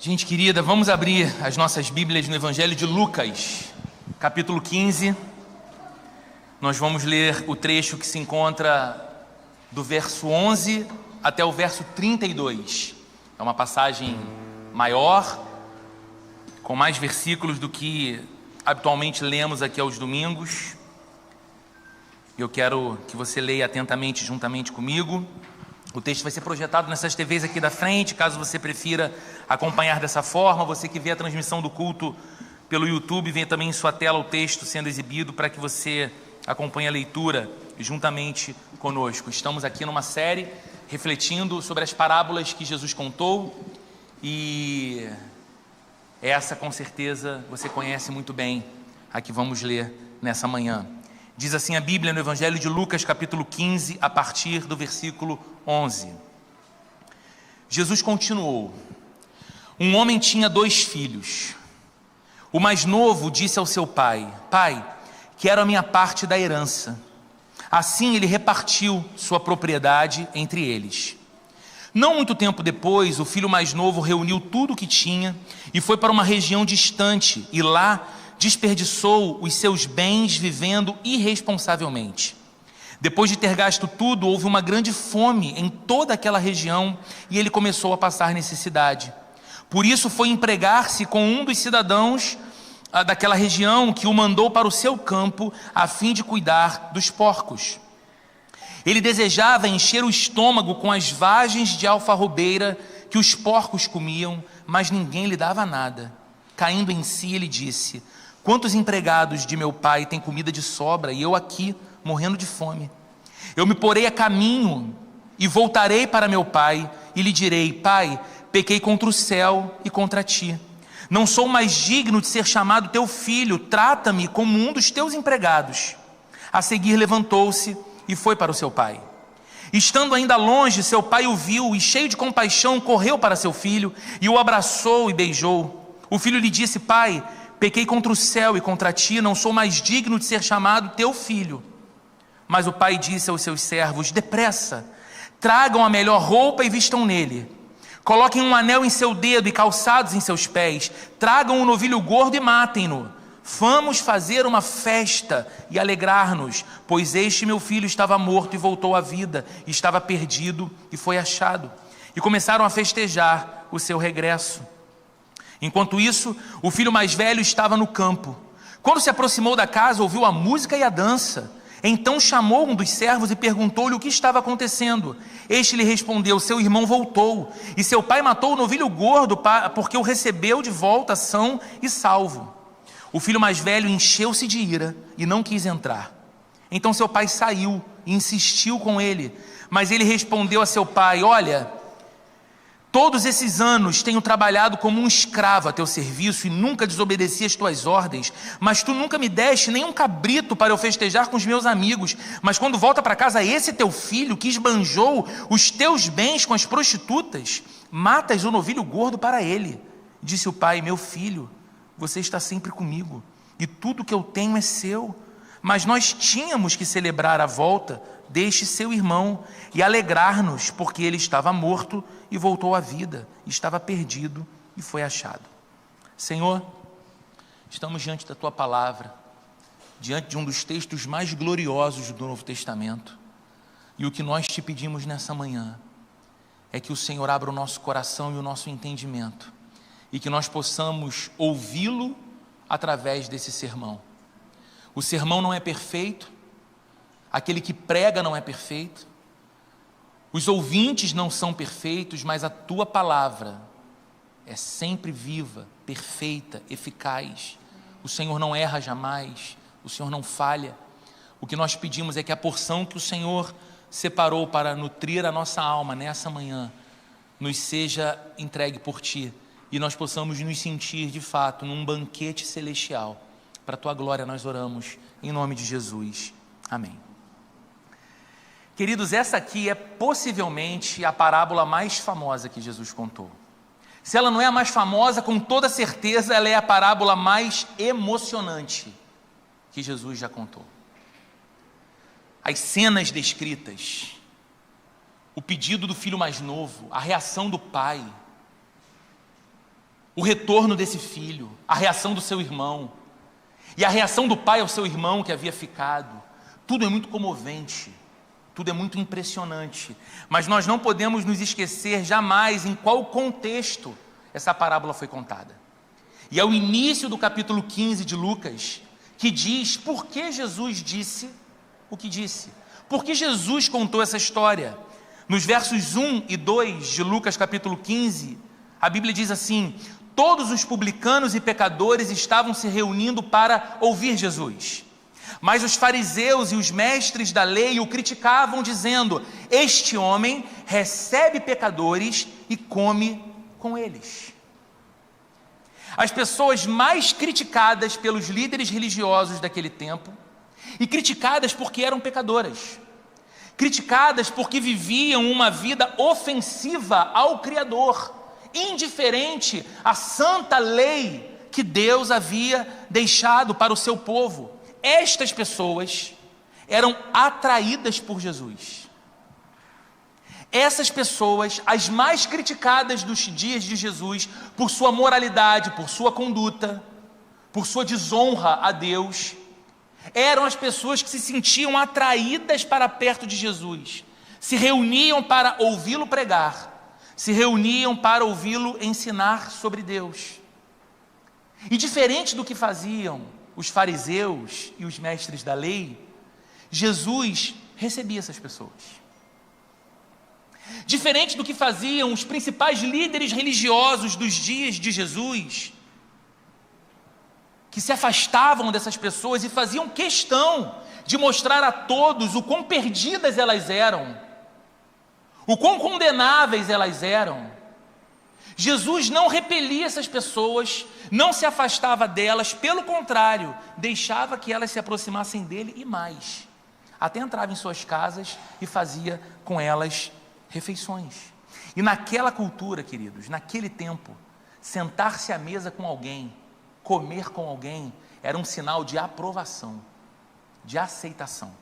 Gente querida, vamos abrir as nossas Bíblias no Evangelho de Lucas, capítulo 15. Nós vamos ler o trecho que se encontra do verso 11 até o verso 32. É uma passagem maior, com mais versículos do que habitualmente lemos aqui aos domingos. Eu quero que você leia atentamente juntamente comigo. O texto vai ser projetado nessas TVs aqui da frente, caso você prefira acompanhar dessa forma. Você que vê a transmissão do culto pelo YouTube, vê também em sua tela o texto sendo exibido para que você acompanhe a leitura juntamente conosco. Estamos aqui numa série refletindo sobre as parábolas que Jesus contou e essa com certeza você conhece muito bem, a que vamos ler nessa manhã. Diz assim a Bíblia no Evangelho de Lucas, capítulo 15, a partir do versículo 11. Jesus continuou: um homem tinha 2 filhos. O mais novo disse ao seu pai: Pai, quero a minha parte da herança. Assim ele repartiu sua propriedade entre eles. Não muito tempo depois, o filho mais novo reuniu tudo o que tinha e foi para uma região distante, e lá desperdiçou os seus bens vivendo irresponsavelmente. Depois de ter gasto tudo, houve uma grande fome em toda aquela região e ele começou a passar necessidade. Por isso foi empregar-se com um dos cidadãos daquela região, que o mandou para o seu campo a fim de cuidar dos porcos. Ele desejava encher o estômago com as vagens de alfarrobeira que os porcos comiam, mas ninguém lhe dava nada. Caindo em si, ele disse: quantos empregados de meu pai têm comida de sobra e eu aqui morrendo de fome? Eu me porei a caminho e voltarei para meu pai e lhe direi: Pai, pequei contra o céu e contra ti. Não sou mais digno de ser chamado teu filho, trata-me como um dos teus empregados. A seguir levantou-se e foi para o seu pai. Estando ainda longe, seu pai o viu e, cheio de compaixão, correu para seu filho e o abraçou e beijou. O filho lhe disse: Pai, pequei contra o céu e contra ti, não sou mais digno de ser chamado teu filho. Mas o pai disse aos seus servos: depressa, tragam a melhor roupa e vistam nele. Coloquem um anel em seu dedo e calçados em seus pés. Tragam um novilho gordo e matem-no. Vamos fazer uma festa e alegrar-nos, pois este meu filho estava morto e voltou à vida, estava perdido e foi achado. E começaram a festejar o seu regresso. Enquanto isso, o filho mais velho estava no campo. Quando se aproximou da casa, ouviu a música e a dança. Então chamou um dos servos e perguntou-lhe o que estava acontecendo. Este lhe respondeu: seu irmão voltou, e seu pai matou o novilho gordo porque o recebeu de volta são e salvo. O filho mais velho encheu-se de ira e não quis entrar. Então seu pai saiu e insistiu com ele, mas ele respondeu a seu pai: olha, todos esses anos tenho trabalhado como um escravo a teu serviço e nunca desobedeci as tuas ordens, mas tu nunca me deste nem um cabrito para eu festejar com os meus amigos. Mas quando volta para casa esse teu filho, que esbanjou os teus bens com as prostitutas, matas o novilho gordo para ele. Disse o pai: meu filho, você está sempre comigo e tudo que eu tenho é seu. Mas nós tínhamos que celebrar a volta deste seu irmão e alegrar-nos, porque ele estava morto e voltou à vida, estava perdido e foi achado. Senhor, estamos diante da tua palavra, diante de um dos textos mais gloriosos do Novo Testamento, e o que nós te pedimos nessa manhã é que o Senhor abra o nosso coração e o nosso entendimento, e que nós possamos ouvi-lo através desse sermão. O sermão não é perfeito, aquele que prega não é perfeito, os ouvintes não são perfeitos, mas a tua palavra é sempre viva, perfeita, eficaz. O Senhor não erra jamais, o Senhor não falha. O que nós pedimos é que a porção que o Senhor separou para nutrir a nossa alma nessa manhã nos seja entregue por ti e nós possamos nos sentir de fato num banquete celestial. Para a tua glória nós oramos em nome de Jesus. Amém. Queridos, essa aqui é possivelmente a parábola mais famosa que Jesus contou. Se ela não é a mais famosa, com toda certeza ela é a parábola mais emocionante que Jesus já contou. As cenas descritas, o pedido do filho mais novo, a reação do pai, o retorno desse filho, a reação do seu irmão, e a reação do pai ao seu irmão que havia ficado. Tudo é muito comovente, tudo é muito impressionante, mas nós não podemos nos esquecer jamais em qual contexto essa parábola foi contada. E é o início do capítulo 15 de Lucas, que diz por que Jesus disse o que disse. Por que Jesus contou essa história? Nos versos 1 e 2 de Lucas capítulo 15, a Bíblia diz assim: todos os publicanos e pecadores estavam se reunindo para ouvir Jesus. Mas os fariseus e os mestres da lei o criticavam, dizendo: este homem recebe pecadores e come com eles. As pessoas mais criticadas pelos líderes religiosos daquele tempo, e criticadas porque eram pecadoras, criticadas porque viviam uma vida ofensiva ao Criador, indiferente à santa lei que Deus havia deixado para o seu povo. Estas pessoas eram atraídas por Jesus. Essas pessoas, as mais criticadas dos dias de Jesus, por sua moralidade, por sua conduta, por sua desonra a Deus, eram as pessoas que se sentiam atraídas para perto de Jesus, se reuniam para ouvi-lo pregar, se reuniam para ouvi-lo ensinar sobre Deus. E diferente do que faziam os fariseus e os mestres da lei, Jesus recebia essas pessoas. Diferente do que faziam os principais líderes religiosos dos dias de Jesus, que se afastavam dessas pessoas e faziam questão de mostrar a todos o quão perdidas elas eram, o quão condenáveis elas eram. Jesus não repelia essas pessoas, não se afastava delas, pelo contrário, deixava que elas se aproximassem dele e mais, até entrava em suas casas e fazia com elas refeições. E naquela cultura, queridos, naquele tempo, sentar-se à mesa com alguém, comer com alguém, era um sinal de aprovação, de aceitação.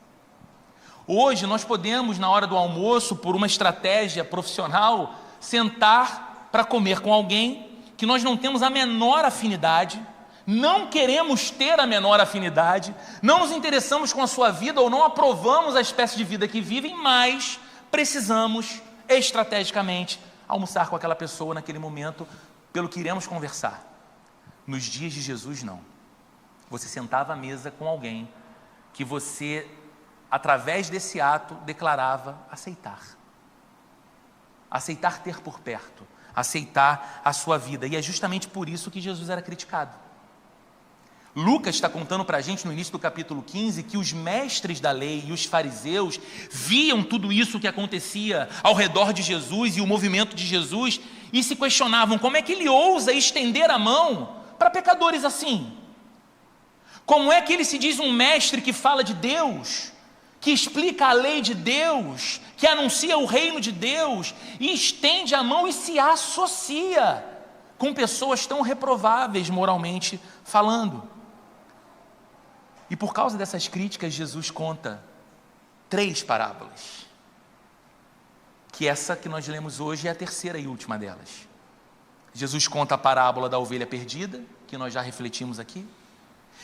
Hoje nós podemos, na hora do almoço, por uma estratégia profissional, sentar para comer com alguém que nós não temos a menor afinidade, não queremos ter a menor afinidade, não nos interessamos com a sua vida ou não aprovamos a espécie de vida que vivem, mas precisamos estrategicamente almoçar com aquela pessoa naquele momento, pelo que iremos conversar. Nos dias de Jesus, não. Você sentava à mesa com alguém que você, através desse ato, declarava aceitar. Aceitar ter por perto, aceitar a sua vida. E é justamente por isso que Jesus era criticado. Lucas está contando para a gente no início do capítulo 15 que os mestres da lei e os fariseus viam tudo isso que acontecia ao redor de Jesus e o movimento de Jesus e se questionavam como é que ele ousa estender a mão para pecadores assim. Como é que ele se diz um mestre que fala de Deus, que explica a lei de Deus, que anuncia o reino de Deus e estende a mão e se associa com pessoas tão reprováveis moralmente falando? E por causa dessas críticas, Jesus conta 3 parábolas, que essa que nós lemos hoje é a terceira e última delas. Jesus conta a parábola da ovelha perdida, que nós já refletimos aqui.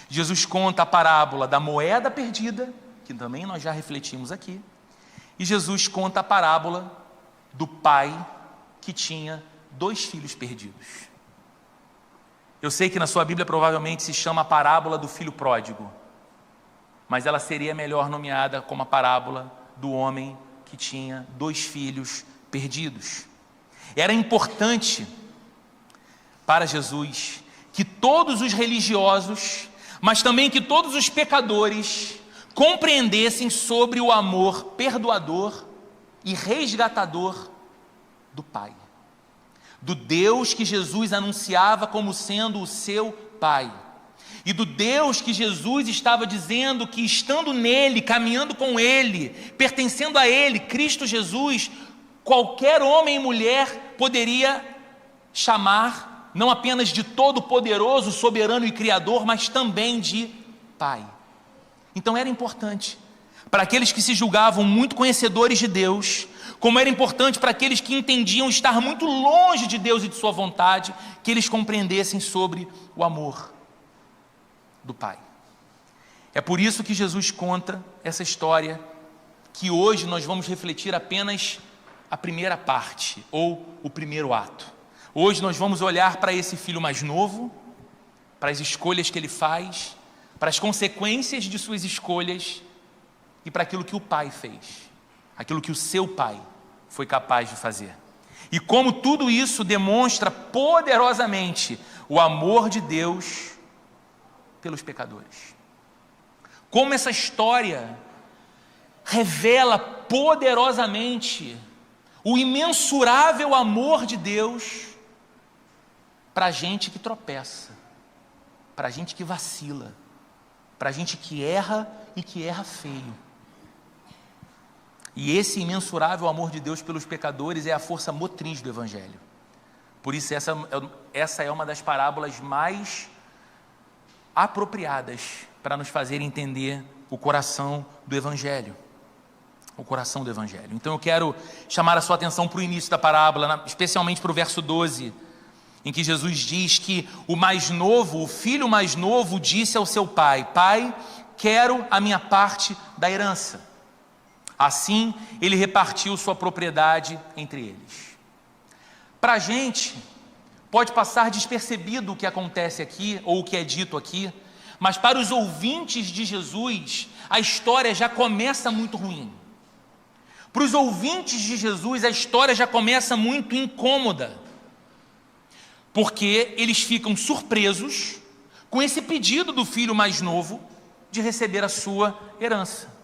Jesus conta a parábola da moeda perdida, que também nós já refletimos aqui. E Jesus conta a parábola do pai que tinha 2 filhos perdidos. Eu sei que na sua Bíblia provavelmente se chama a parábola do filho pródigo, mas ela seria melhor nomeada como a parábola do homem que tinha 2 filhos perdidos. Era importante para Jesus que todos os religiosos, mas também que todos os pecadores compreendessem sobre o amor perdoador e resgatador do Pai, do Deus que Jesus anunciava como sendo o seu Pai, e do Deus que Jesus estava dizendo que estando nele, caminhando com ele, pertencendo a ele, Cristo Jesus, qualquer homem e mulher poderia chamar não apenas de todo-poderoso, soberano e criador, mas também de Pai. Então era importante para aqueles que se julgavam muito conhecedores de Deus Como era importante para aqueles que entendiam estar muito longe de Deus e de sua vontade, que eles compreendessem sobre o amor do Pai. É por isso que Jesus conta essa história, que hoje nós vamos refletir apenas a primeira parte, ou o primeiro ato. Hoje nós vamos olhar para esse filho mais novo, para as escolhas que ele faz, para as consequências de suas escolhas e para aquilo que o Pai fez, aquilo que o seu Pai foi capaz de fazer. E como tudo isso demonstra poderosamente o amor de Deus pelos pecadores. Como essa história revela poderosamente o imensurável amor de Deus para a gente que tropeça, para a gente que vacila, para a gente que erra e que erra feio. E esse imensurável amor de Deus pelos pecadores é a força motriz do Evangelho. Por isso essa é uma das parábolas mais apropriadas para nos fazer entender o coração do Evangelho. O coração do Evangelho. Então eu quero chamar a sua atenção para o início da parábola, especialmente para o verso 12, em que Jesus diz que o filho mais novo disse ao seu pai: Pai, quero a minha parte da herança. Assim, ele repartiu sua propriedade entre eles. Para a gente, pode passar despercebido o que acontece aqui, ou o que é dito aqui, mas para os ouvintes de Jesus, a história já começa muito ruim. Para os ouvintes de Jesus, a história já começa muito incômoda, porque eles ficam surpresos com esse pedido do filho mais novo de receber a sua herança.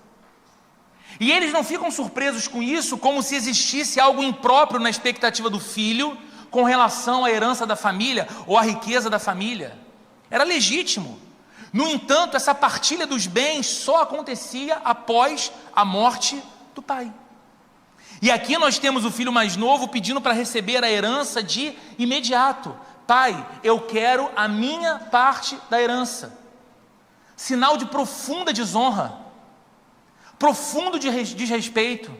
E eles não ficam surpresos com isso como se existisse algo impróprio na expectativa do filho com relação à herança da família ou à riqueza da família. Era legítimo. No entanto, essa partilha dos bens só acontecia após a morte do pai. E aqui nós temos o filho mais novo pedindo para receber a herança de imediato. Pai, eu quero a minha parte da herança. Sinal de profunda desonra, profundo desrespeito.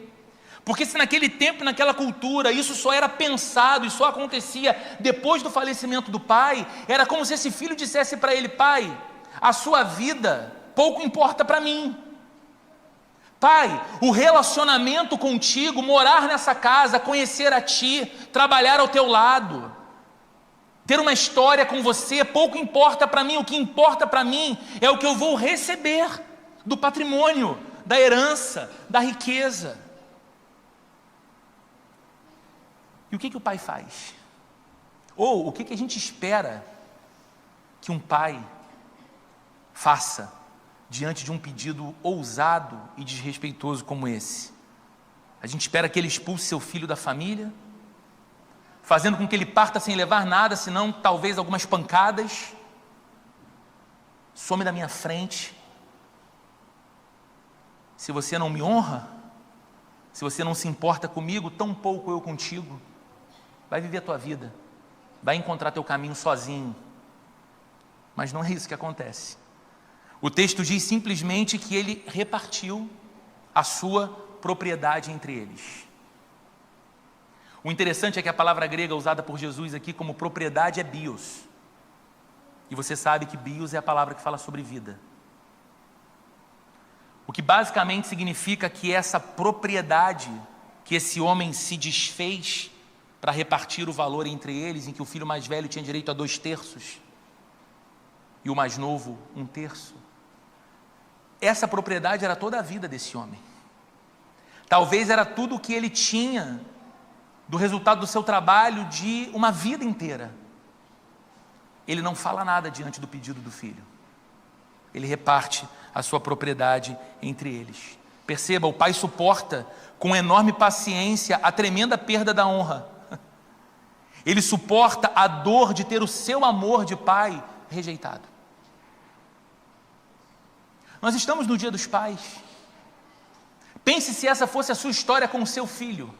Porque se naquele tempo, naquela cultura, isso só era pensado e só acontecia depois do falecimento do pai, era como se esse filho dissesse para ele: Pai, a sua vida pouco importa para mim. Pai, o relacionamento contigo, morar nessa casa, conhecer a ti, trabalhar ao teu lado, ter uma história com você, pouco importa para mim. O que importa para mim é o que eu vou receber do patrimônio, da herança, da riqueza. E o que o pai faz? Ou o que a gente espera que um pai faça diante de um pedido ousado e desrespeitoso como esse? A gente espera que ele expulse seu filho da família, fazendo com que ele parta sem levar nada, senão talvez algumas pancadas. Some da minha frente. Se você não me honra, se você não se importa comigo, tão pouco eu contigo. Vai viver a tua vida, vai encontrar teu caminho sozinho. Mas não é isso que acontece. O texto diz simplesmente que ele repartiu a sua propriedade entre eles. O interessante é que a palavra grega usada por Jesus aqui como propriedade é bios. E você sabe que bios é a palavra que fala sobre vida. O que basicamente significa que essa propriedade que esse homem se desfez para repartir o valor entre eles, em que o filho mais velho tinha direito a 2/3 e o mais novo 1/3, essa propriedade era toda a vida desse homem. Talvez era tudo o que ele tinha do resultado do seu trabalho de uma vida inteira. Ele não fala nada diante do pedido do filho. Ele reparte a sua propriedade entre eles. Perceba, o pai suporta com enorme paciência a tremenda perda da honra. Ele suporta a dor de ter o seu amor de pai rejeitado. Nós estamos no Dia dos Pais. Pense se essa fosse a sua história com o seu filho.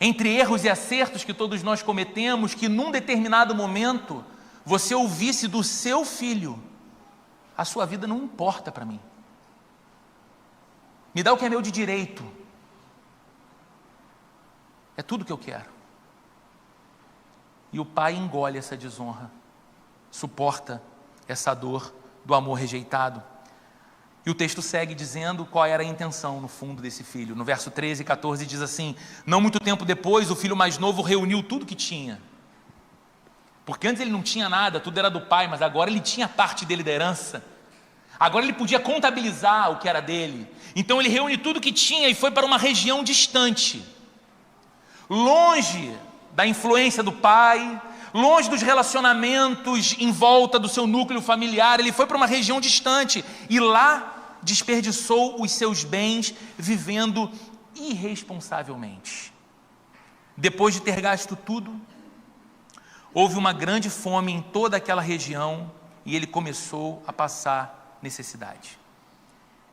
Entre erros e acertos que todos nós cometemos, que num determinado momento você ouvisse do seu filho: a sua vida não importa para mim. Me dá o que é meu de direito, É tudo que eu quero. E o pai engole essa desonra, suporta essa dor do amor rejeitado. E o texto segue dizendo qual era a intenção no fundo desse filho. No verso 13 e 14 diz assim: não muito tempo depois, o filho mais novo reuniu tudo que tinha. Porque antes ele não tinha nada, tudo era do pai, mas agora ele tinha parte dele da herança. Agora ele podia contabilizar o que era dele. Então ele reúne tudo que tinha e foi para uma região distante, longe da influência do pai, longe dos relacionamentos em volta do seu núcleo familiar. Ele foi para uma região distante e lá desperdiçou os seus bens vivendo irresponsavelmente. Depois de ter gasto tudo, houve uma grande fome em toda aquela região e ele começou a passar necessidade.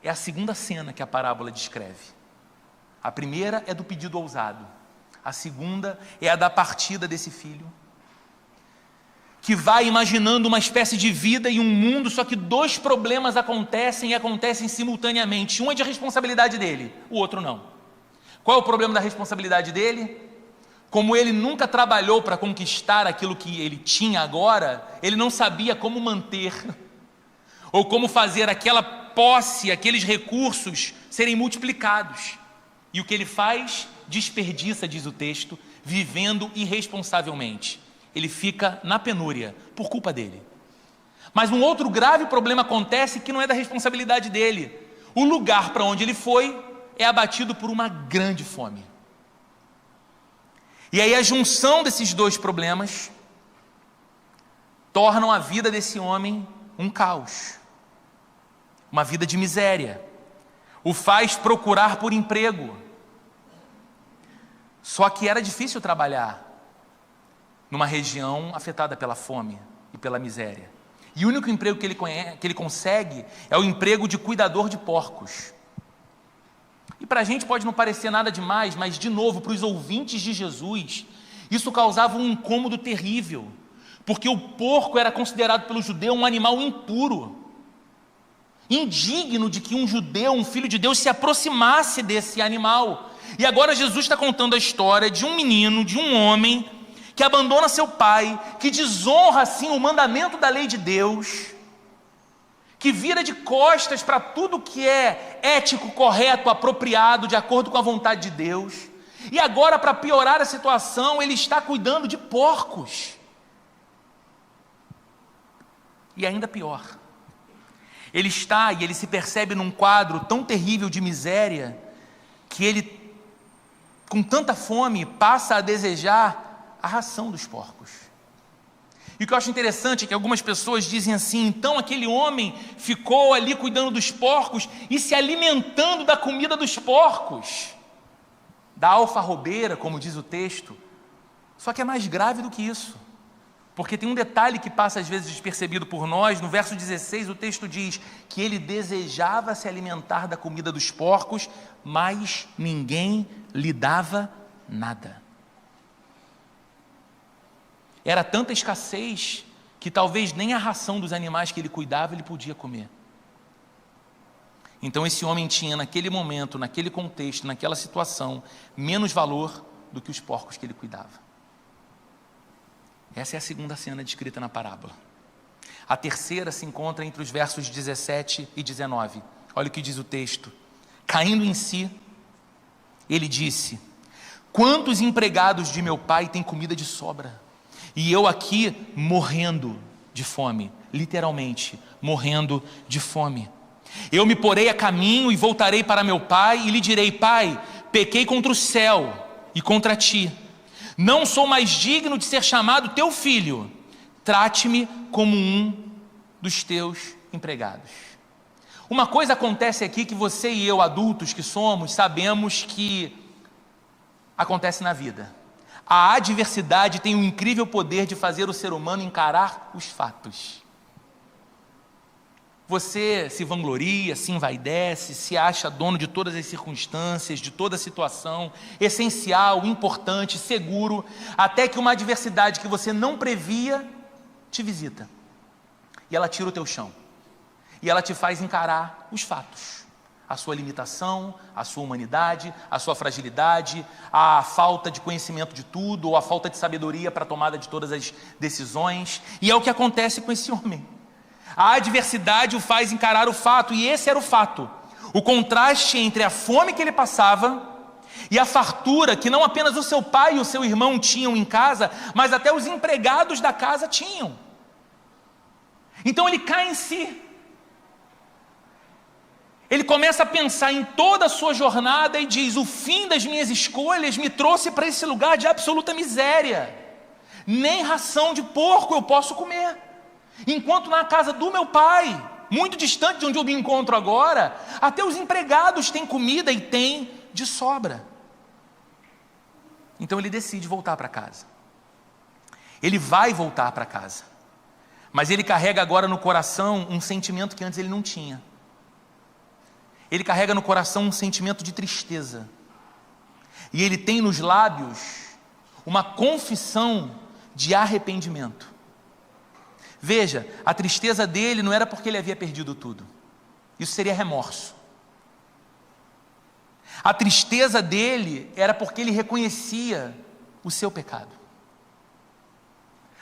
É a segunda cena que a parábola descreve. A primeira é do pedido ousado. A segunda é a da partida desse filho, que vai imaginando uma espécie de vida e um mundo, só que dois problemas acontecem e acontecem simultaneamente. Um é de responsabilidade dele, o outro não. Qual é o problema da responsabilidade dele? Como ele nunca trabalhou para conquistar aquilo que ele tinha agora, ele não sabia como manter, ou como fazer aquela posse, aqueles recursos serem multiplicados. E o que ele faz? Desperdiça, diz o texto, vivendo irresponsavelmente. Ele fica na penúria, por culpa dele. Mas um outro grave problema acontece que não é da responsabilidade dele. O lugar para onde ele foi é abatido por uma grande fome. E aí a junção desses dois problemas tornam a vida desse homem um caos, uma vida de miséria. O faz procurar por emprego. Só que era difícil trabalhar numa região afetada pela fome e pela miséria. E o único emprego que ele consegue é o emprego de cuidador de porcos. E para a gente pode não parecer nada demais, mas de novo, para os ouvintes de Jesus, isso causava um incômodo terrível, porque o porco era considerado pelo judeu um animal impuro, indigno de que um judeu, um filho de Deus, se aproximasse desse animal. E agora Jesus está contando a história de um menino, de um homem, que abandona seu pai, que desonra assim o mandamento da lei de Deus, que vira de costas para tudo que é ético, correto, apropriado, de acordo com a vontade de Deus. E agora, para piorar a situação, ele está cuidando de porcos. E ainda pior, ele está e ele se percebe num quadro tão terrível de miséria, que ele, com tanta fome, passa a desejar a ração dos porcos. E o que eu acho interessante é que algumas pessoas dizem assim: então aquele homem ficou ali cuidando dos porcos e se alimentando da comida dos porcos, da alfarrobeira, como diz o texto. Só que é mais grave do que isso, porque tem um detalhe que passa às vezes despercebido por nós. No verso 16 o texto diz que ele desejava se alimentar da comida dos porcos, mas ninguém lhe dava nada. Era tanta escassez que talvez nem a ração dos animais que ele cuidava ele podia comer. Então esse homem tinha naquele momento, naquele contexto, naquela situação, menos valor do que os porcos que ele cuidava. Essa é a segunda cena descrita na parábola. A terceira se encontra entre os versos 17 e 19. Olha o que diz o texto. Caindo em si, ele disse: quantos empregados de meu pai têm comida de sobra? E eu aqui morrendo de fome, literalmente, morrendo de fome. Eu me porei a caminho e voltarei para meu pai e lhe direi: pai, pequei contra o céu e contra ti. Não sou mais digno de ser chamado teu filho. Trate-me como um dos teus empregados. Uma coisa acontece aqui que você e eu, adultos que somos, sabemos que acontece na vida. A adversidade tem um incrível poder de fazer o ser humano encarar os fatos. Você se vangloria, se envaidece, se acha dono de todas as circunstâncias, de toda a situação, essencial, importante, seguro, até que uma adversidade que você não previa te visita. E ela tira o teu chão. E ela te faz encarar os fatos. A sua limitação, a sua humanidade, a sua fragilidade, a falta de conhecimento de tudo, ou a falta de sabedoria para a tomada de todas as decisões. E é o que acontece com esse homem. A adversidade o faz encarar o fato, e esse era o fato. O contraste entre a fome que ele passava e a fartura que não apenas o seu pai e o seu irmão tinham em casa, mas até os empregados da casa tinham. Então ele cai em si. Ele começa a pensar em toda a sua jornada e diz: o fim das minhas escolhas me trouxe para esse lugar de absoluta miséria. Nem ração de porco eu posso comer, enquanto na casa do meu pai, muito distante de onde eu me encontro agora, até os empregados têm comida e têm de sobra. Então ele decide voltar para casa. Ele vai voltar para casa, mas ele carrega agora no coração um sentimento que antes ele não tinha. Ele carrega no coração um sentimento de tristeza, e ele tem nos lábios uma confissão de arrependimento. Veja, a tristeza dele não era porque ele havia perdido tudo, isso seria remorso. A tristeza dele era porque ele reconhecia o seu pecado.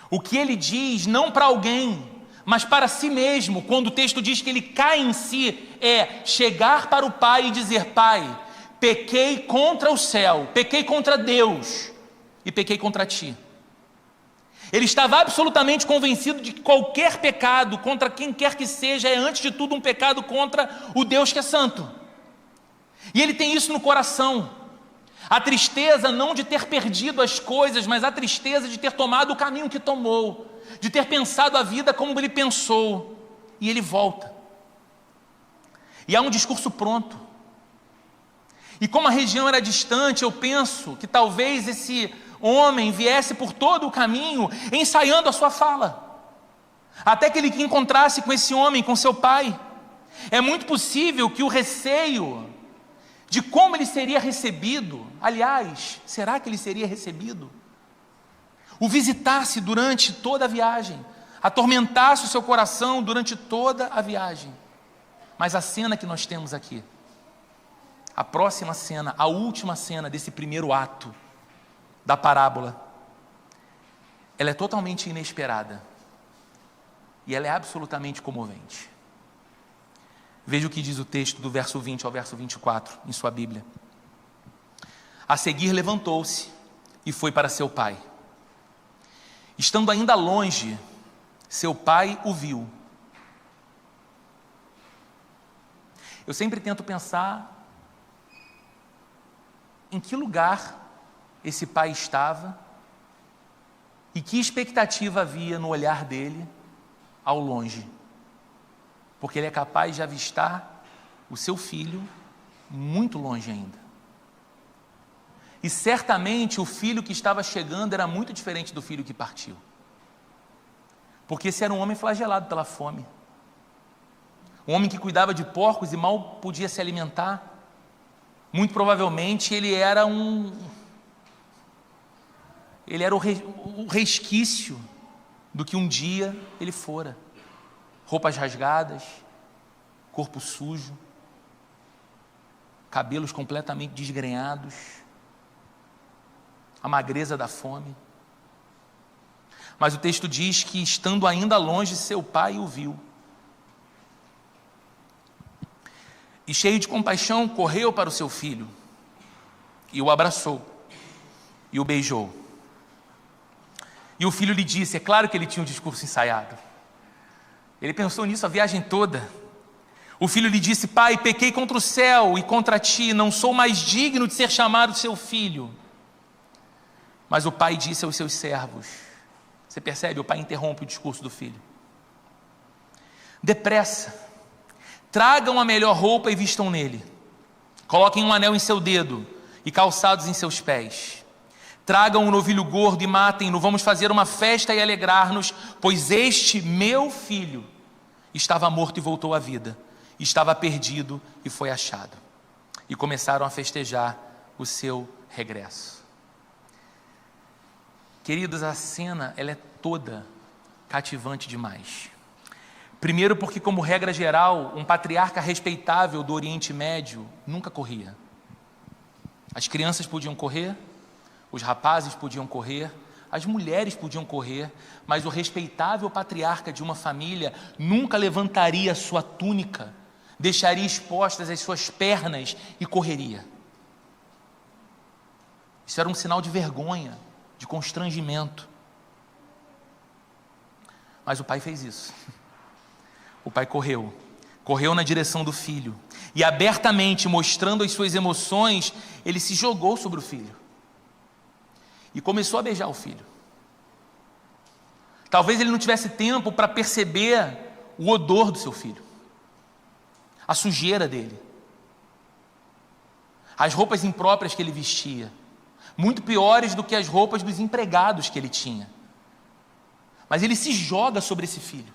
O que ele diz, não para alguém, mas para si mesmo, quando o texto diz que ele cai em si, é chegar para o pai e dizer: pai, pequei contra o céu, pequei contra Deus e pequei contra ti. Ele estava absolutamente convencido de que qualquer pecado contra quem quer que seja é antes de tudo um pecado contra o Deus que é santo. E ele tem isso no coração. A tristeza não de ter perdido as coisas, mas a tristeza de ter tomado o caminho que tomou, de ter pensado a vida como ele pensou. E ele volta. E há um discurso pronto. E como a região era distante, eu penso que talvez esse homem viesse por todo o caminho ensaiando a sua fala, até que ele encontrasse com esse homem, com seu pai. É muito possível que o receio de como ele seria recebido, aliás, será que ele seria recebido? O visitasse durante toda a viagem, atormentasse o seu coração durante toda a viagem. Mas a cena que nós temos aqui, a próxima cena, a última cena desse primeiro ato da parábola, ela é totalmente inesperada e ela é absolutamente comovente. Veja o que diz o texto do verso 20 ao verso 24 em sua Bíblia. A seguir levantou-se e foi para seu pai. Estando ainda longe, seu pai o viu. Eu sempre tento pensar em que lugar esse pai estava e que expectativa havia no olhar dele ao longe, porque ele é capaz de avistar o seu filho muito longe ainda. E certamente o filho que estava chegando era muito diferente do filho que partiu, porque esse era um homem flagelado pela fome, um homem que cuidava de porcos e mal podia se alimentar. Muito provavelmente ele era o resquício do que um dia ele fora. Roupas rasgadas, corpo sujo, cabelos completamente desgrenhados, a magreza da fome. Mas o texto diz que, estando ainda longe, seu pai o viu. E cheio de compaixão, correu para o seu filho e o abraçou e o beijou. E o filho lhe disse, é claro que ele tinha um discurso ensaiado, ele pensou nisso a viagem toda. O filho lhe disse, pai, pequei contra o céu e contra ti, não sou mais digno de ser chamado seu filho. Mas o pai disse aos seus servos, você percebe? O pai interrompe o discurso do filho. Depressa, tragam a melhor roupa e vistam nele. Coloquem um anel em seu dedo e calçados em seus pés. Tragam um novilho gordo e matem-no. Vamos fazer uma festa e alegrar-nos, pois este meu filho estava morto e voltou à vida. Estava perdido e foi achado. E começaram a festejar o seu regresso. Queridos, a cena ela é toda cativante demais. Primeiro porque, como regra geral, um patriarca respeitável do Oriente Médio nunca corria. As crianças podiam correr, os rapazes podiam correr, as mulheres podiam correr, mas o respeitável patriarca de uma família nunca levantaria sua túnica, deixaria expostas as suas pernas e correria. Isso era um sinal de vergonha, de constrangimento. Mas o pai fez isso. O pai correu na direção do filho e abertamente mostrando as suas emoções, ele se jogou sobre o filho e começou a beijar o filho. Talvez ele não tivesse tempo para perceber o odor do seu filho, a sujeira dele, as roupas impróprias que ele vestia, muito piores do que as roupas dos empregados que ele tinha. Mas ele se joga sobre esse filho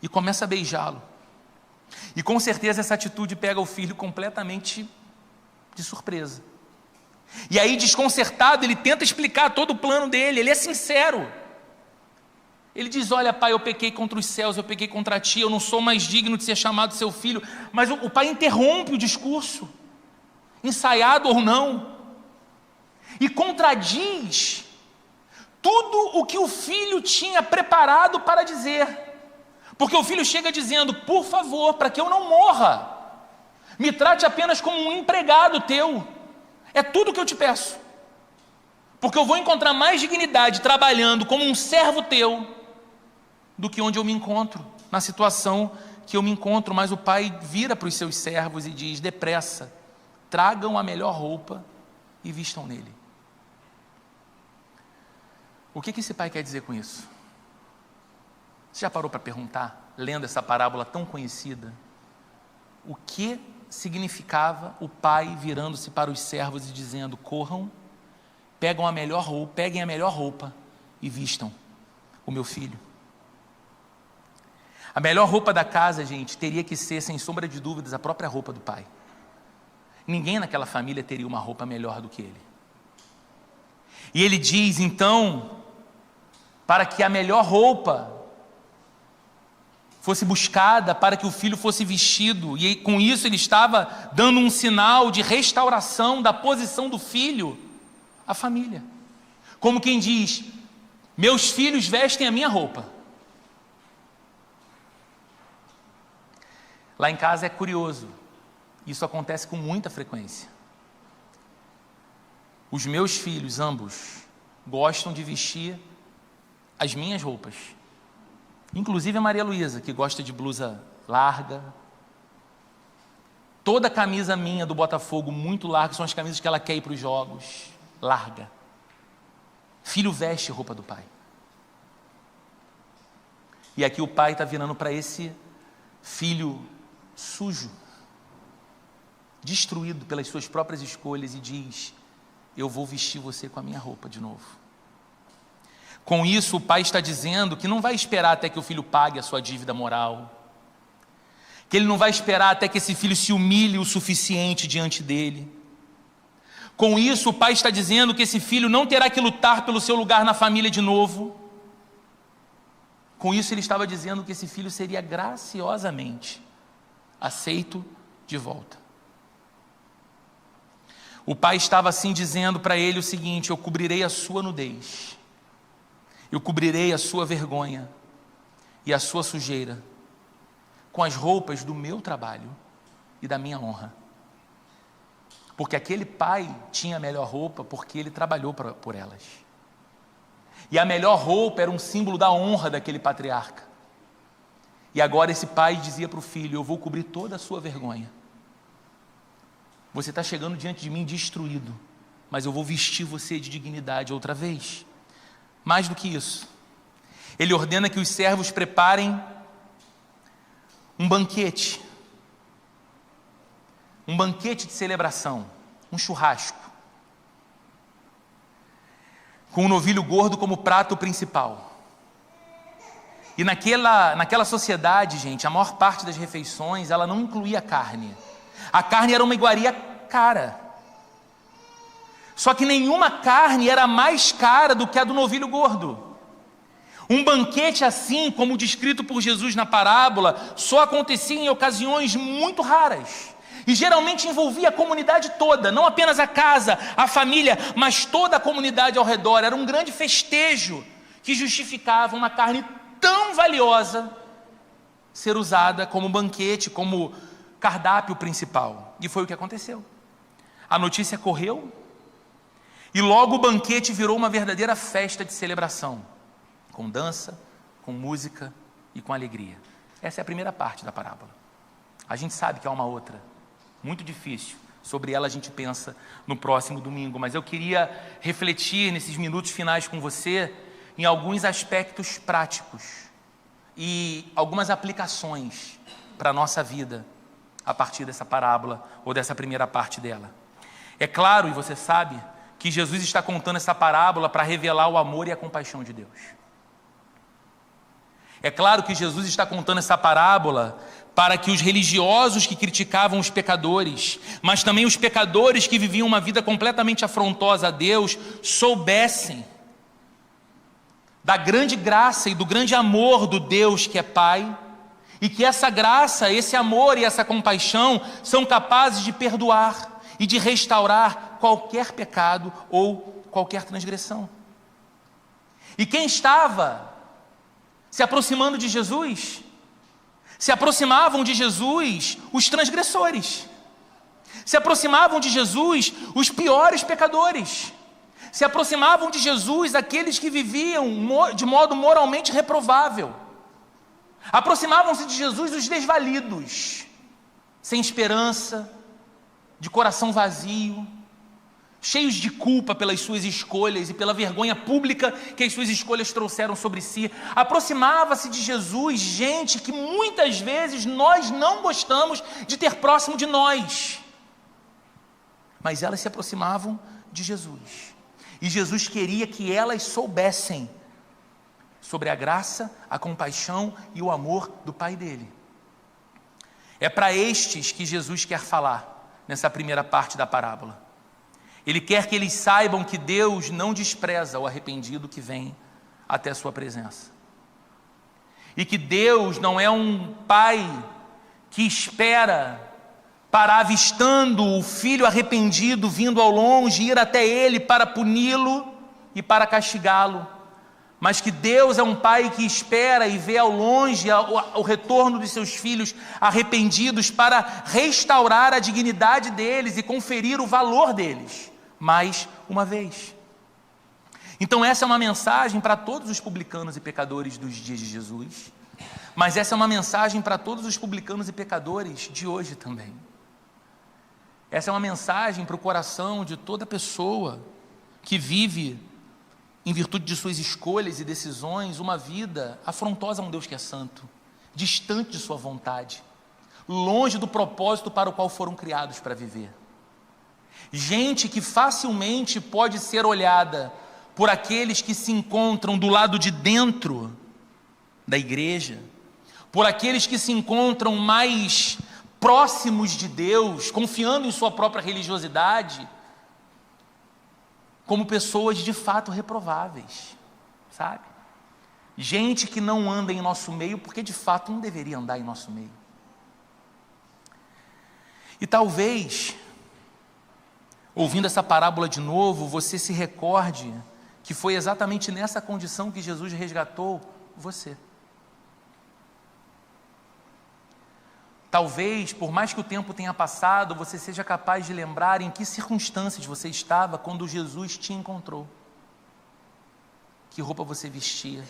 e começa a beijá-lo. E com certeza essa atitude pega o filho completamente de surpresa. E aí, desconcertado, ele tenta explicar todo o plano dele, ele é sincero. Ele diz: olha, pai, eu pequei contra os céus, eu pequei contra ti, eu não sou mais digno de ser chamado seu filho. Mas o pai interrompe o discurso, ensaiado ou não, e contradiz tudo o que o filho tinha preparado para dizer. Porque o filho chega dizendo: por favor, para que eu não morra, me trate apenas como um empregado teu. É tudo o que eu te peço. Porque eu vou encontrar mais dignidade trabalhando como um servo teu do que onde eu me encontro, na situação que eu me encontro. Mas o pai vira para os seus servos e diz: depressa, tragam a melhor roupa e vistam nele. O que esse pai quer dizer com isso? Você já parou para perguntar, lendo essa parábola tão conhecida, o que significava o pai virando-se para os servos e dizendo: corram, peguem a melhor roupa e vistam o meu filho? A melhor roupa da casa, gente, teria que ser, sem sombra de dúvidas, a própria roupa do pai. Ninguém naquela família teria uma roupa melhor do que ele. E ele diz, então, para que a melhor roupa fosse buscada, para que o filho fosse vestido, e com isso ele estava dando um sinal de restauração da posição do filho à família. Como quem diz: meus filhos vestem a minha roupa. Lá em casa é curioso, isso acontece com muita frequência. Os meus filhos, ambos, gostam de vestir as minhas roupas. Inclusive a Maria Luísa, que gosta de blusa larga. Toda camisa minha do Botafogo, muito larga, são as camisas que ela quer ir para os jogos. Larga. Filho veste roupa do pai. E aqui o pai está virando para esse filho sujo, destruído pelas suas próprias escolhas, e diz: eu vou vestir você com a minha roupa de novo. Com isso, o pai está dizendo que não vai esperar até que o filho pague a sua dívida moral, que ele não vai esperar até que esse filho se humilhe o suficiente diante dele. Com isso, o pai está dizendo que esse filho não terá que lutar pelo seu lugar na família de novo. Com isso, ele estava dizendo que esse filho seria graciosamente aceito de volta. O pai estava assim dizendo para ele o seguinte: eu cobrirei a sua nudez, eu cobrirei a sua vergonha e a sua sujeira com as roupas do meu trabalho e da minha honra. Porque aquele pai tinha a melhor roupa porque ele trabalhou por elas. E a melhor roupa era um símbolo da honra daquele patriarca. E agora esse pai dizia para o filho: eu vou cobrir toda a sua vergonha. Você está chegando diante de mim destruído, mas eu vou vestir você de dignidade outra vez. Mais do que isso, ele ordena que os servos preparem um banquete de celebração, um churrasco, com um novilho gordo como prato principal. E naquela sociedade, gente, a maior parte das refeições, ela não incluía carne. A carne era uma iguaria cara. Só que nenhuma carne era mais cara do que a do novilho gordo. Um banquete assim, como descrito por Jesus na parábola, só acontecia em ocasiões muito raras. E geralmente envolvia a comunidade toda, não apenas a casa, a família, mas toda a comunidade ao redor. Era um grande festejo que justificava uma carne tão valiosa ser usada como banquete, como cardápio principal. E foi o que aconteceu. A notícia correu e logo o banquete virou uma verdadeira festa de celebração, com dança, com música e com alegria. Essa é a primeira parte da parábola. A gente sabe que há uma outra, muito difícil. Sobre ela a gente pensa no próximo domingo, mas eu queria refletir nesses minutos finais com você em alguns aspectos práticos e algumas aplicações para a nossa vida a partir dessa parábola ou dessa primeira parte dela. É claro, e você sabe, que Jesus está contando essa parábola para revelar o amor e a compaixão de Deus. É claro que Jesus está contando essa parábola para que os religiosos que criticavam os pecadores, mas também os pecadores que viviam uma vida completamente afrontosa a Deus, soubessem da grande graça e do grande amor do Deus que é Pai, e que essa graça, esse amor e essa compaixão são capazes de perdoar e de restaurar qualquer pecado ou qualquer transgressão. E quem estava se aproximando de Jesus? Se aproximavam de Jesus os transgressores. Se aproximavam de Jesus os piores pecadores. Se aproximavam de Jesus aqueles que viviam de modo moralmente reprovável. Aproximavam-se de Jesus os desvalidos, sem esperança, de coração vazio, cheios de culpa pelas suas escolhas e pela vergonha pública que as suas escolhas trouxeram sobre si. Aproximava-se de Jesus gente que muitas vezes nós não gostamos de ter próximo de nós, mas elas se aproximavam de Jesus, e Jesus queria que elas soubessem sobre a graça, a compaixão e o amor do Pai dele. É para estes que Jesus quer falar nessa primeira parte da parábola. Ele quer que eles saibam que Deus não despreza o arrependido que vem até a sua presença. E que Deus não é um pai que espera para, avistando o filho arrependido vindo ao longe, ir até ele para puni-lo e para castigá-lo. Mas que Deus é um pai que espera e vê ao longe o retorno de seus filhos arrependidos para restaurar a dignidade deles e conferir o valor deles mais uma vez. Então essa é uma mensagem para todos os publicanos e pecadores dos dias de Jesus, mas essa é uma mensagem para todos os publicanos e pecadores de hoje também. Essa é uma mensagem para o coração de toda pessoa que vive, em virtude de suas escolhas e decisões, uma vida afrontosa a um Deus que é santo, distante de sua vontade, longe do propósito para o qual foram criados para viver. Gente que facilmente pode ser olhada por aqueles que se encontram do lado de dentro da igreja, por aqueles que se encontram mais próximos de Deus, confiando em sua própria religiosidade, como pessoas de fato reprováveis, sabe? Gente que não anda em nosso meio porque de fato não deveria andar em nosso meio. E talvez, ouvindo essa parábola de novo, você se recorde que foi exatamente nessa condição que Jesus resgatou você. Talvez, por mais que o tempo tenha passado, você seja capaz de lembrar em que circunstâncias você estava quando Jesus te encontrou. Que roupa você vestia,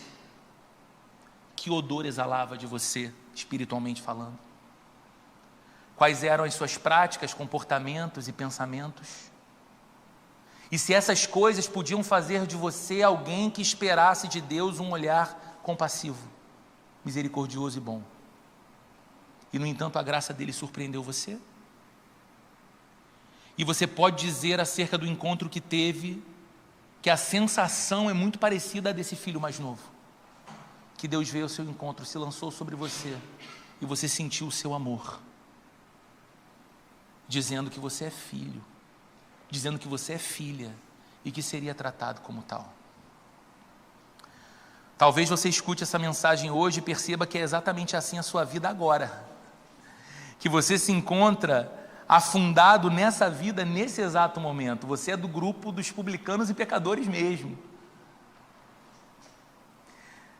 que odor exalava de você, espiritualmente falando. Quais eram as suas práticas, comportamentos e pensamentos. E se essas coisas podiam fazer de você alguém que esperasse de Deus um olhar compassivo, misericordioso e bom. E no entanto a graça dele surpreendeu você. E você pode dizer acerca do encontro que teve, que a sensação é muito parecida à desse filho mais novo. Que Deus veio ao seu encontro, se lançou sobre você, e você sentiu o seu amor. Dizendo que você é filho, dizendo que você é filha, e que seria tratado como tal. Talvez você escute essa mensagem hoje e perceba que é exatamente assim a sua vida agora. Que você se encontra afundado nessa vida nesse exato momento. Você é do grupo dos publicanos e pecadores mesmo.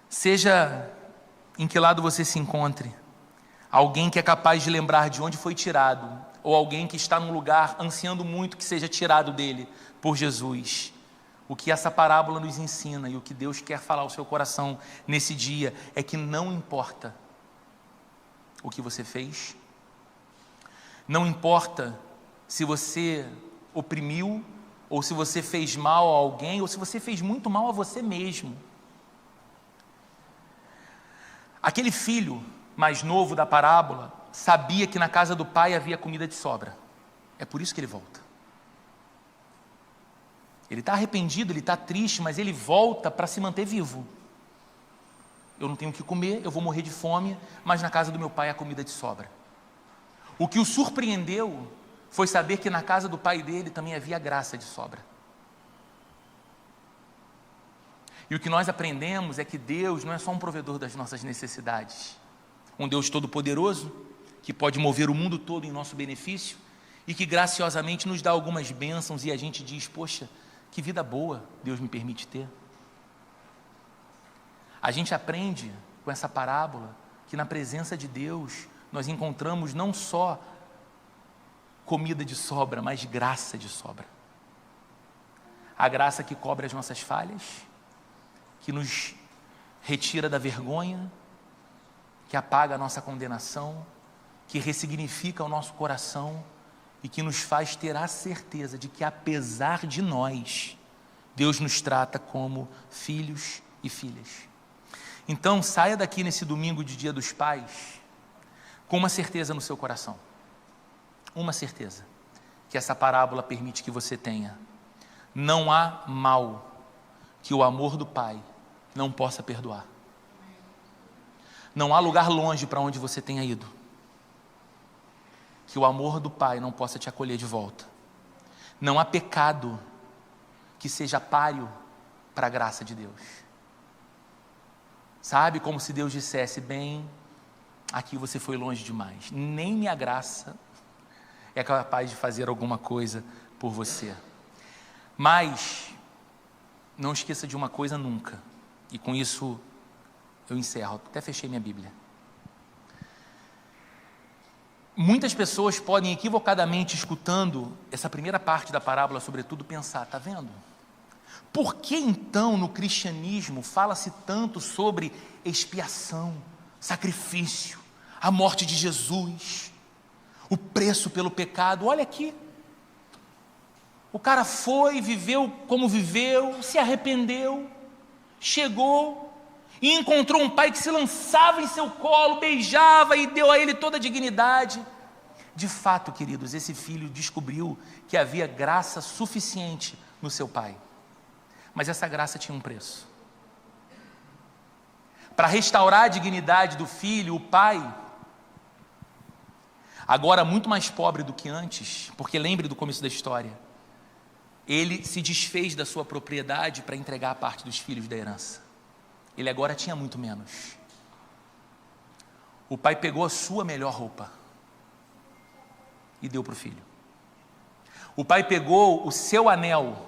Seja em que lado você se encontre, alguém que é capaz de lembrar de onde foi tirado, ou alguém que está num lugar ansiando muito que seja tirado dele por Jesus. O que essa parábola nos ensina e o que Deus quer falar ao seu coração nesse dia é que não importa o que você fez, não importa se você oprimiu, ou se você fez mal a alguém, ou se você fez muito mal a você mesmo. Aquele filho mais novo da parábola sabia que na casa do pai havia comida de sobra. É por isso que ele volta. Ele está arrependido, ele está triste, mas ele volta para se manter vivo. Eu não tenho o que comer, eu vou morrer de fome, mas na casa do meu pai há comida de sobra. O que o surpreendeu foi saber que na casa do pai dele também havia graça de sobra. E o que nós aprendemos é que Deus não é só um provedor das nossas necessidades, um Deus todo-poderoso, que pode mover o mundo todo em nosso benefício, e que graciosamente nos dá algumas bênçãos e a gente diz, poxa, que vida boa Deus me permite ter. A gente aprende com essa parábola que na presença de Deus nós encontramos não só comida de sobra, mas graça de sobra. A graça que cobre as nossas falhas, que nos retira da vergonha, que apaga a nossa condenação, que ressignifica o nosso coração e que nos faz ter a certeza de que apesar de nós, Deus nos trata como filhos e filhas. Então saia daqui nesse domingo de Dia dos Pais com uma certeza no seu coração, uma certeza que essa parábola permite que você tenha: não há mal que o amor do Pai não possa perdoar. Não há lugar longe para onde você tenha ido que o amor do Pai não possa te acolher de volta. Não há pecado que seja páreo para a graça de Deus. Sabe, como se Deus dissesse, bem, aqui você foi longe demais, nem minha graça é capaz de fazer alguma coisa por você. Mas não esqueça de uma coisa nunca, e com isso eu encerro, até fechei minha Bíblia. Muitas pessoas podem equivocadamente, escutando essa primeira parte da parábola, sobretudo, pensar, está vendo? Por que então no cristianismo fala-se tanto sobre expiação, sacrifício, a morte de Jesus, o preço pelo pecado? Olha aqui, o cara foi, viveu como viveu, se arrependeu, chegou e encontrou um pai que se lançava em seu colo, beijava e deu a ele toda a dignidade. De fato, queridos, esse filho descobriu que havia graça suficiente no seu pai, mas essa graça tinha um preço. Para restaurar a dignidade do filho, o pai, agora muito mais pobre do que antes, porque lembre do começo da história, ele se desfez da sua propriedade para entregar a parte dos filhos da herança. Ele agora tinha muito menos. O pai pegou a sua melhor roupa e deu para o filho. O pai pegou o seu anel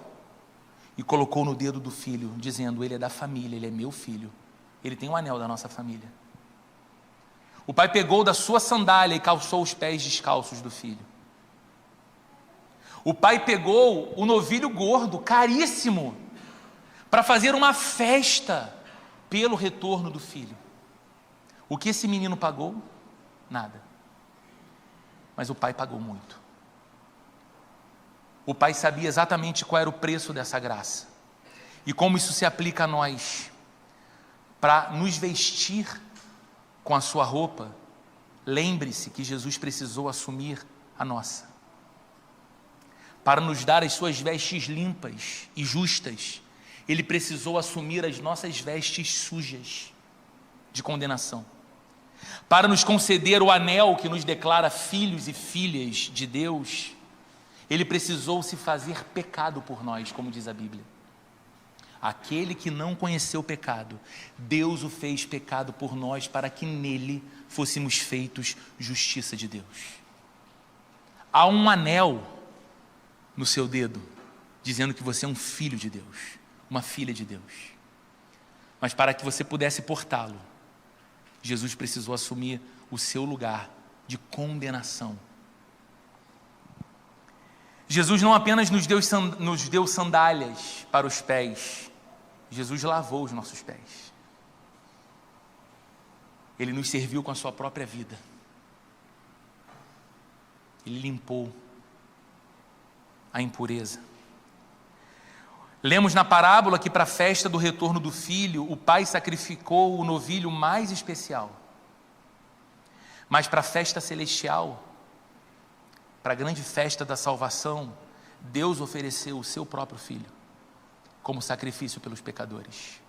e colocou no dedo do filho, dizendo, ele é da família, ele é meu filho, ele tem o anel da nossa família. O pai pegou da sua sandália e calçou os pés descalços do filho. O pai pegou o novilho gordo, caríssimo, para fazer uma festa pelo retorno do filho. O que esse menino pagou? Nada. Mas o pai pagou muito. O pai sabia exatamente qual era o preço dessa graça. E como isso se aplica a nós. Para nos vestir com a sua roupa, lembre-se que Jesus precisou assumir a nossa. Para nos dar as suas vestes limpas e justas, ele precisou assumir as nossas vestes sujas de condenação. Para nos conceder o anel que nos declara filhos e filhas de Deus, ele precisou se fazer pecado por nós, como diz a Bíblia. aquele que não conheceu pecado, Deus o fez pecado por nós, para que nele fôssemos feitos justiça de Deus. Há um anel no seu dedo, dizendo que você é um filho de Deus, uma filha de Deus. Mas para que você pudesse portá-lo, Jesus precisou assumir o seu lugar de condenação. Jesus não apenas nos deu sandálias para os pés, Jesus lavou os nossos pés. Ele nos serviu com a sua própria vida. Ele limpou a impureza. Lemos na parábola que para a festa do retorno do filho, o pai sacrificou o novilho mais especial. Mas para a festa celestial, para a grande festa da salvação, Deus ofereceu o seu próprio filho como sacrifício pelos pecadores.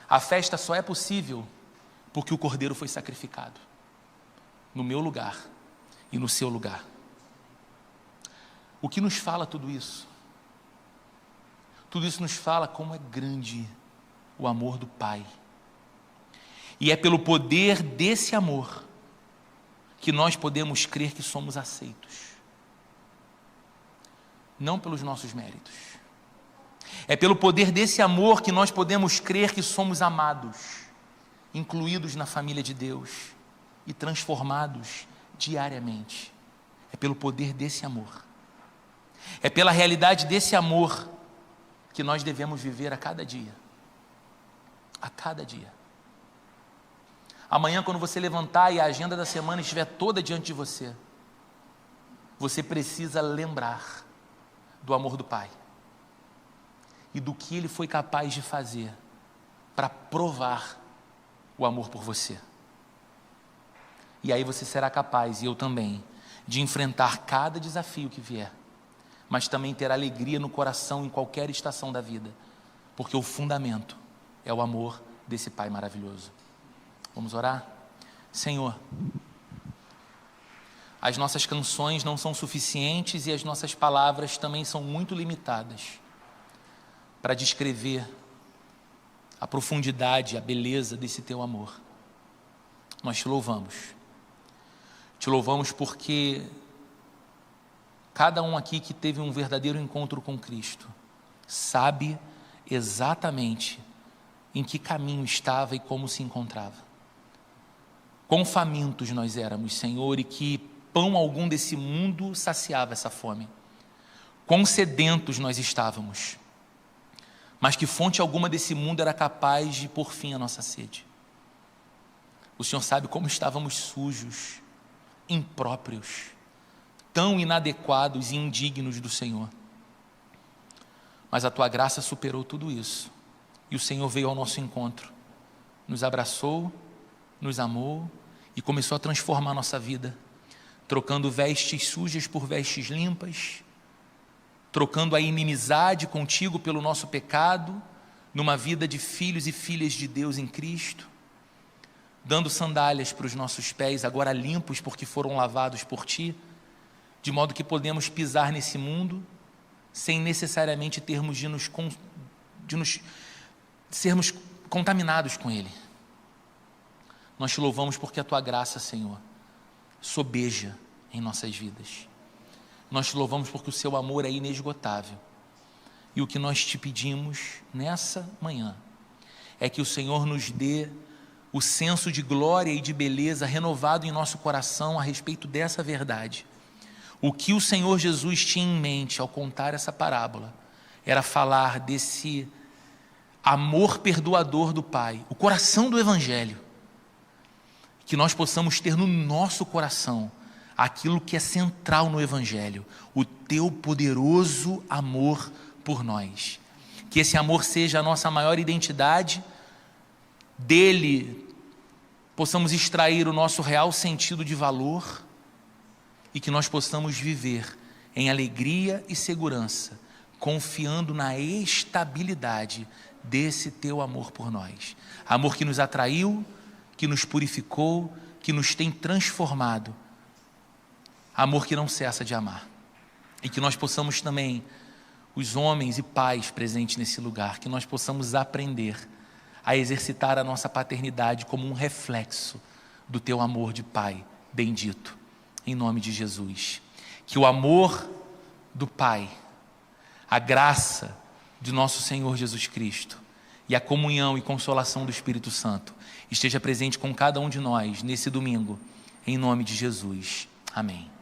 A festa só é possível porque o cordeiro foi sacrificado no meu lugar e no seu lugar. O que nos fala tudo isso? Tudo isso nos fala como é grande o amor do Pai. E é pelo poder desse amor que nós podemos crer que somos aceitos. Não pelos nossos méritos. É pelo poder desse amor que nós podemos crer que somos amados, incluídos na família de Deus e transformados diariamente. É pelo poder desse amor. É pela realidade desse amor que nós devemos viver a cada dia. A cada dia. Amanhã, quando você levantar e a agenda da semana estiver toda diante de você, você precisa lembrar do amor do Pai e do que Ele foi capaz de fazer para provar o amor por você. E aí você será capaz, e eu também, de enfrentar cada desafio que vier, mas também ter alegria no coração em qualquer estação da vida, porque o fundamento é o amor desse Pai maravilhoso. Vamos orar? Senhor, as nossas canções não são suficientes e as nossas palavras também são muito limitadas para descrever a profundidade, a beleza desse Teu amor. Nós Te louvamos. Te louvamos porque cada um aqui que teve um verdadeiro encontro com Cristo sabe exatamente em que caminho estava e como se encontrava. Quão famintos nós éramos, Senhor, e que pão algum desse mundo saciava essa fome. Quão sedentos nós estávamos, mas que fonte alguma desse mundo era capaz de pôr fim à nossa sede. O Senhor sabe como estávamos sujos, impróprios, tão inadequados e indignos do Senhor. Mas a Tua graça superou tudo isso, e o Senhor veio ao nosso encontro, nos abraçou, nos amou e começou a transformar a nossa vida, trocando vestes sujas por vestes limpas, trocando a inimizade contigo pelo nosso pecado, numa vida de filhos e filhas de Deus em Cristo, dando sandálias para os nossos pés, agora limpos porque foram lavados por Ti, de modo que podemos pisar nesse mundo, sem necessariamente termos de sermos contaminados com ele. Nós Te louvamos porque a Tua graça, Senhor, sobeja em nossas vidas. Nós Te louvamos porque o Seu amor é inesgotável. E o que nós Te pedimos nessa manhã é que o Senhor nos dê o senso de glória e de beleza renovado em nosso coração a respeito dessa verdade. O que o Senhor Jesus tinha em mente ao contar essa parábola era falar desse amor perdoador do Pai, o coração do Evangelho. Que nós possamos ter no nosso coração aquilo que é central no Evangelho, o Teu poderoso amor por nós. Que esse amor seja a nossa maior identidade, dele possamos extrair o nosso real sentido de valor e que nós possamos viver em alegria e segurança, confiando na estabilidade desse Teu amor por nós. Amor que nos atraiu, que nos purificou, que nos tem transformado. Amor que não cessa de amar. E que nós possamos também os homens e pais presentes nesse lugar, que nós possamos aprender a exercitar a nossa paternidade como um reflexo do teu amor de Pai bendito, em nome de Jesus. Que o amor do Pai, a graça de nosso Senhor Jesus Cristo e a comunhão e consolação do Espírito Santo esteja presente com cada um de nós nesse domingo, em nome de Jesus. Amém.